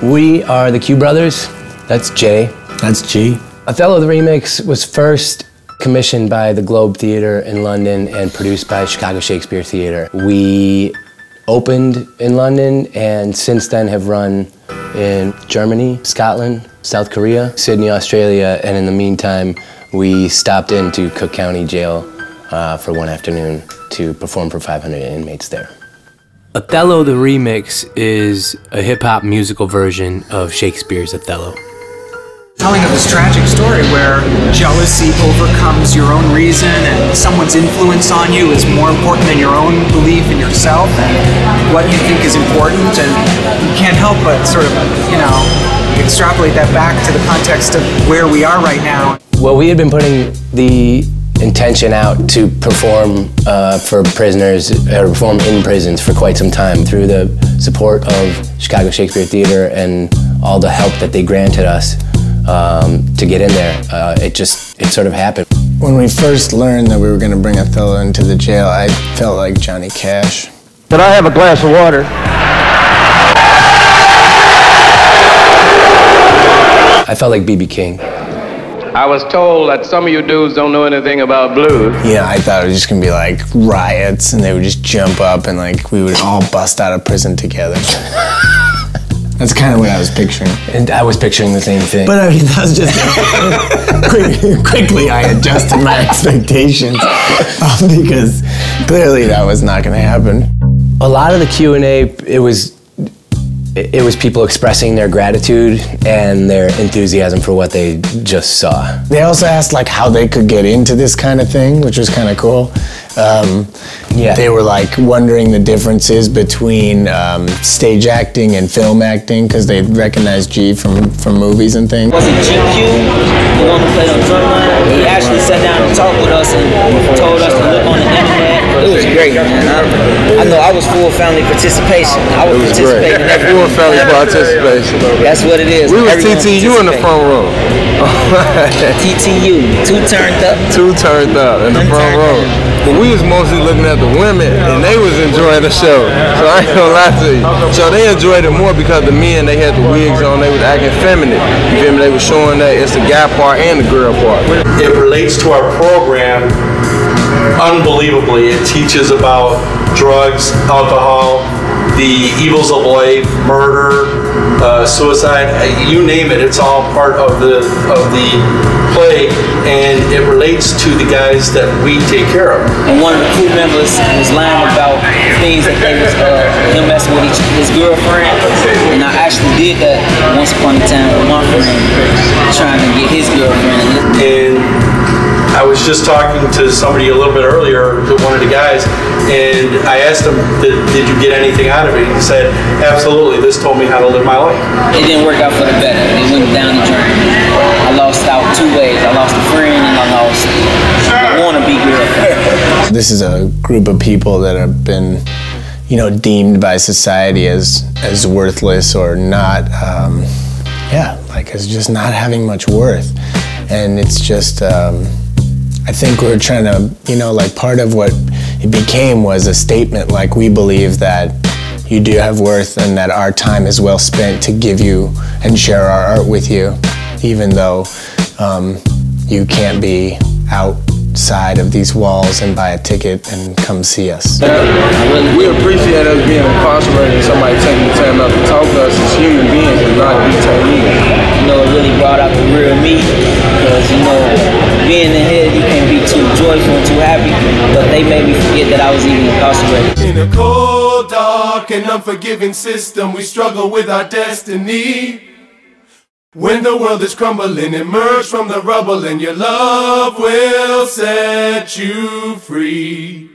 We are the Q Brothers. That's J. That's G. Othello the Remix was first commissioned by the Globe Theatre in London and produced by Chicago Shakespeare Theatre. We opened in London and since then have run in Germany, Scotland, South Korea, Sydney, Australia, and in the meantime we stopped into Cook County Jail for one afternoon to perform for 500 inmates there. Othello the Remix is a hip-hop musical version of Shakespeare's Othello. Telling of this tragic story where jealousy overcomes your own reason and someone's influence on you is more important than your own belief in yourself and what you think is important, and you can't help but sort of, you know, extrapolate that back to the context of where we are right now. Well, we had been putting the intention out to perform for prisoners, perform in prisons for quite some time. Through the support of Chicago Shakespeare Theatre and all the help that they granted us to get in there, it sort of happened. When we first learned that we were going to bring Othello into the jail, I felt like Johnny Cash. Could I have a glass of water? I felt like B.B. King. I was told that some of you dudes don't know anything about blues. Yeah, I thought it was just going to be like riots and they would just jump up and like we would all bust out of prison together. That's kind of what I was picturing. And I was picturing the same thing. But I mean, that was just quickly I adjusted my expectations because clearly that was not going to happen. A lot of the Q&A, it was people expressing their gratitude and their enthusiasm for what they just saw. They also asked like how they could get into this kind of thing, which was kind of cool. Yeah. They were like wondering the differences between stage acting and film acting because they recognized G from movies and things. Was it GQ, the one who played on Drumline? He actually sat down and talked with us and told us to look on the internet. It was great, man. I know I was full family participation. I was participating in everything. Full family participation. That's what it is. We was Everyone TTU in the front row. TTU, two turned up. Two turned up in the front row. But we was mostly looking at the women, and they was enjoying the show. So I ain't gonna lie to you. So they enjoyed it more because the men, they had the wigs on, they was acting feminine. You feel me? They was showing that it's the guy part and the girl part. It relates to our program unbelievably. It teaches about drugs, alcohol, the evils of life, murder, suicide, you name it, it's all part of the play, and it relates to the guys that we take care of. And one of the crew members was lying about things that they was him messing with his girlfriend, and I actually did that once upon a time with my friend, trying to get his girlfriend. And I was just talking to somebody a little bit earlier, to one of the guys, and I asked him, did you get anything out of it? He said, absolutely, this told me how to live my life. It didn't work out for the better. It went down the drain. I lost out two ways. I lost a friend and I lost a wannabe girlfriend. This is a group of people that have been, you know, deemed by society as worthless or not, like as just not having much worth. And it's just, I think we're trying to, you know, like part of what it became was a statement like we believe that you do have worth and that our time is well spent to give you and share our art with you, even though you can't be outside of these walls and buy a ticket and come see us. We appreciate us being incarcerated and somebody taking the time out to talk to us as human beings and not detainees. You know, it really brought out the real me, because, you know, being in here, you can't be too joyful and too happy, but they made me forget that I was even incarcerated. In a cold, dark, and unforgiving system, we struggle with our destiny. When the world is crumbling, emerge from the rubble, and your love will set you free.